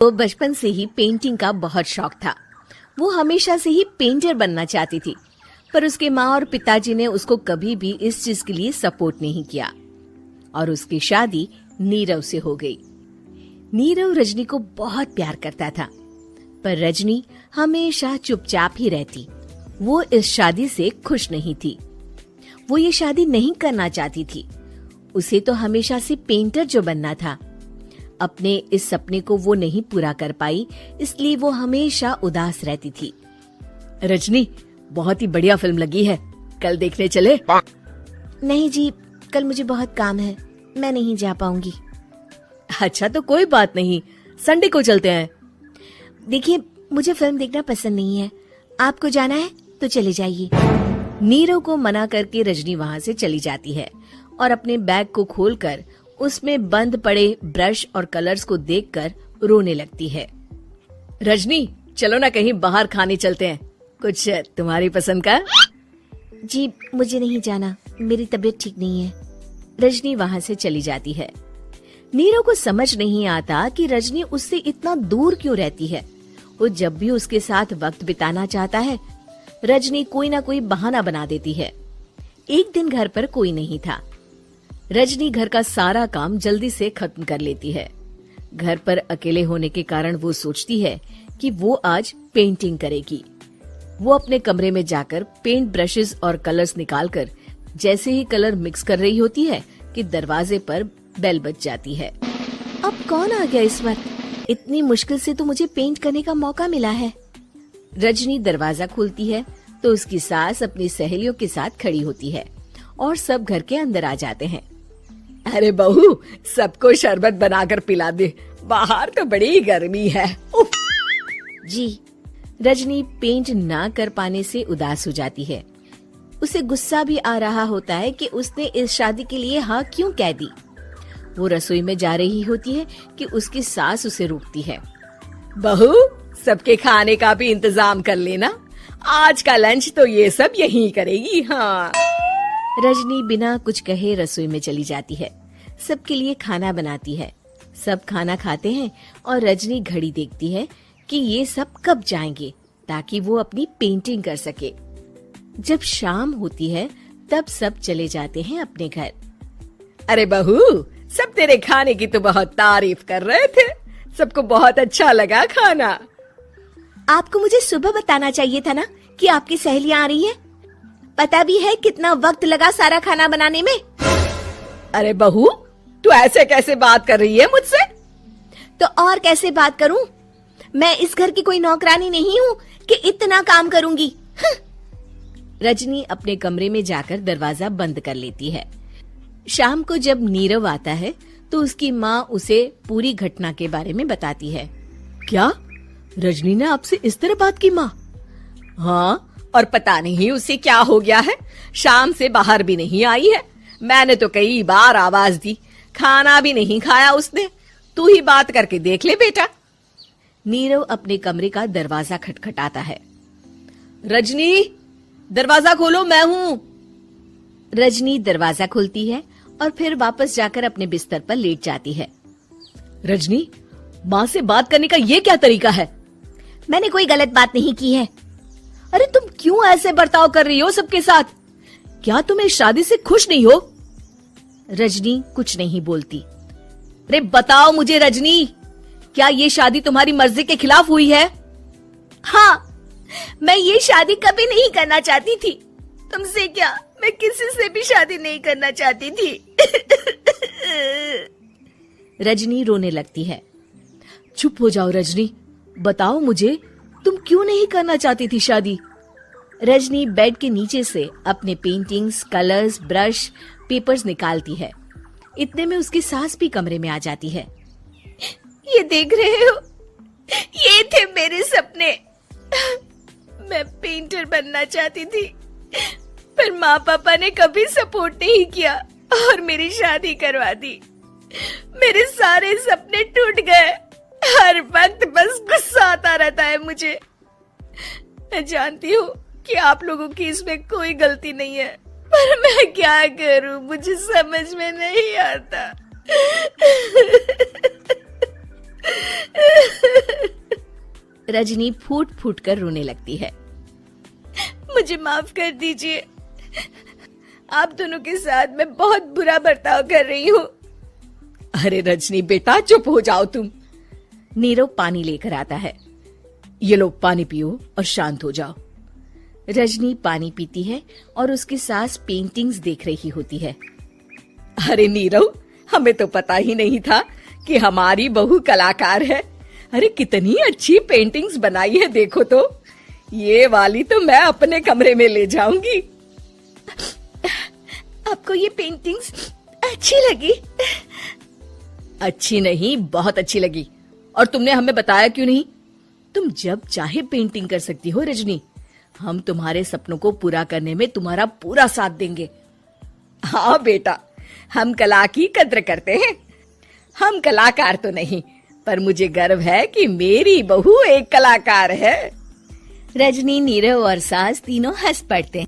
वो बचपन से ही पेंटिंग का बहुत शौक था। वो हमेशा से ही पेंटर बनना चाहती थी, पर उसके माँ और पिताजी ने उसको कभी भी इस चीज के लिए सपोर्ट नहीं किया और उसकी शादी नीरव से हो गई। नीरव रजनी को बहुत प्यार करता था, पर रजनी हमेशा चुपचाप ही रहती। वो इस शादी से खुश नहीं थी। वो ये शादी नहीं करना चाहती थी। उसे तो हमेशा से पेंटर जो बनना था। अपने इस सपने को वो नहीं पूरा कर पाई, इसलिए वो हमेशा उदास रहती थी। रजनी, बहुत ही बढ़िया फिल्म लगी है, कल देखने चले? नहीं जी, कल मुझे बहुत काम है, मैं नहीं जा पाऊंगी। अच्छा तो कोई बात नहीं, संडे को चलते हैं। देखिए, मुझे फिल्म देखना पसंद नहीं है। आपको जाना है तो चले जाइए। नीरव को मना करके रजनी वहाँ से चली जाती है और अपने बैग को खोलकर उसमें बंद पड़े ब्रश और कलर्स को देखकर रोने लगती है। रजनी, चलो ना कहीं बाहर खाने चलते हैं, कुछ तुम्हारी पसंद का। जी, मुझे नहीं जाना, मेरी तबीयत ठीक नहीं है। रजनी वहाँ से चली जाती है। नीरव को समझ नहीं आता कि रजनी उससे इतना दूर क्यों रहती है। वो जब भी उसके साथ वक्त बिताना चाहता है, रजनी कोई ना कोई बहाना बना देती है। एक दिन घर पर कोई नहीं था। रजनी घर का सारा काम जल्दी से खत्म कर लेती है। घर पर अकेले होने के कारण वो सोचती है कि वो आज पेंटिंग करेगी। वो अपने कमरे में जाकर पेंट ब्रशेस और कलर्स निकालकर जैसे ही कलर मिक्स कर रही होती है कि दरवाजे पर बेल बज जाती है। अब कौन आ गया इस वक्त? इतनी मुश्किल से तो मुझे पेंट करने का मौका मिला है। रजनी दरवाजा खोलती है तो उसकी सास अपनी सहेलियों के साथ खड़ी होती है और सब घर के अंदर आ जाते हैं। अरे बहू, सबको शरबत बनाकर पिला दे, बाहर तो बड़ी गर्मी है। उफ। जी। रजनी पेंट ना कर पाने से उदास हो जाती है। उसे गुस्सा भी आ रहा होता है कि उसने इस शादी के लिए हाँ क्यों कह दी। वो रसोई में जा रही होती है कि उसकी सास उसे रोकती है। बहू, सबके खाने का भी इंतजाम कर लेना, आज का लंच तो ये सब यहीं करेगी। हाँ। रजनी बिना कुछ कहे रसोई में चली जाती है। सबके लिए खाना बनाती है। सब खाना खाते हैं और रजनी घड़ी देखती है कि ये सब कब जाएंगे ताकि वो अपनी पेंटिंग कर सके। जब शाम होती है तब सब चले जाते हैं अपने घर। अरे बहू, सब तेरे खाने की तो बहुत तारीफ कर रहे थे, सबको बहुत अच्छा लगा खाना। आपको मुझे सुबह बताना चाहिए था ना कि आपकी सहेलियां आ रही हैं। पता भी है कितना वक्त लगा सारा खाना बनाने में। अरे बहू, तू ऐसे कैसे बात कर रही है मुझसे? तो और कैसे बात करूं? मैं इस घर की कोई नौकरानी नहीं हूँ कि इतना काम करूंगी। रजनी अपने कमरे में जाकर दरवाजा बंद कर लेती है। शाम को जब नीरव आता है तो उसकी माँ उसे पूरी घटना के बारे में बताती है। क्या रजनी ने आपसे इस तरह बात की माँ? हाँ, और पता नहीं उसे क्या हो गया है, शाम से बाहर भी नहीं आई है। मैंने तो कई बार आवाज दी, खाना भी नहीं खाया उसने। तू ही बात करके देख ले बेटा। नीरव अपने कमरे का दरवाजा खटखटाता है। रजनी, दरवाजा खोलो, मैं हूँ। रजनी दरवाजा खोलती है और फिर वापस जाकर अपने बिस्तर पर लेट जाती है। रजनी, माँ से बात करने का ये क्या तरीका है? मैंने कोई गलत बात नहीं की है। अरे तुम क्यों ऐसे बर्ताव कर रही हो सबके साथ? क्या तुम इस शादी से खुश नहीं हो? रजनी कुछ नहीं बोलती। अरे बताओ मुझे रजनी, क्या ये शादी तुम्हारी मर्जी के खिलाफ हुई है? हाँ, मैं ये शादी कभी नहीं करना चाहती थी। तुमसे क्या, मैं किसी से भी शादी नहीं करना चाहती थी। रजनी रोने लगती है। चुप हो जाओ रजनी, बताओ मुझे, तुम क्यों नहीं करना चाहती थी शादी? रजनी बेड के नीचे से अपने पेंटिंग्स, कलर्स, ब्रश, पेपर्स निकालती है। इतने में उसकी सास भी कमरे में आ जाती है। ये देख रहे हो, ये थे मेरे सपने। मैं पेंटर बनना चाहती थी, पर माँ पापा ने कभी सपोर्ट नहीं किया और मेरी शादी करवा दी। मेरे सारे सपने टूट गए। हर वक्त बस गुस्सा आता रहता है मुझे। मैं जानती हूँ कि आप लोगों की इसमें कोई गलती नहीं है, पर मैं क्या करूँ, मुझे समझ में नहीं आता। रजनी फूट फूट कर रोने लगती है। मुझे माफ कर दीजिए, आप दोनों के साथ मैं बहुत बुरा बर्ताव कर रही हूँ। अरे रजनी बेटा चुप हो जाओ तुम। नीरव पानी लेकर आता है। ये लो पानी पियो और शांत हो जाओ। रजनी पानी पीती है और उसकी सास पेंटिंग्स देख रही होती है। अरे नीरव, हमें तो पता ही नहीं था कि हमारी बहू कलाकार है। अरे कितनी अच्छी पेंटिंग्स बनाई है, देखो तो। ये वाली तो मैं अपने कमरे में ले जाऊंगी। आपको ये पेंटिंग्स अच्छी लगी? अच्छी नहीं, बहुत अच्छी लगी। और तुमने हमें बताया क्यों नहीं? तुम जब चाहे पेंटिंग कर सकती हो रजनी। हम तुम्हारे सपनों को पूरा करने में तुम्हारा पूरा साथ देंगे। हाँ बेटा, हम कला की कद्र करते हैं। हम कलाकार तो नहीं, पर मुझे गर्व है कि मेरी बहू एक कलाकार है। रजनी, नीरव और सास तीनों हंस पड़ते हैं।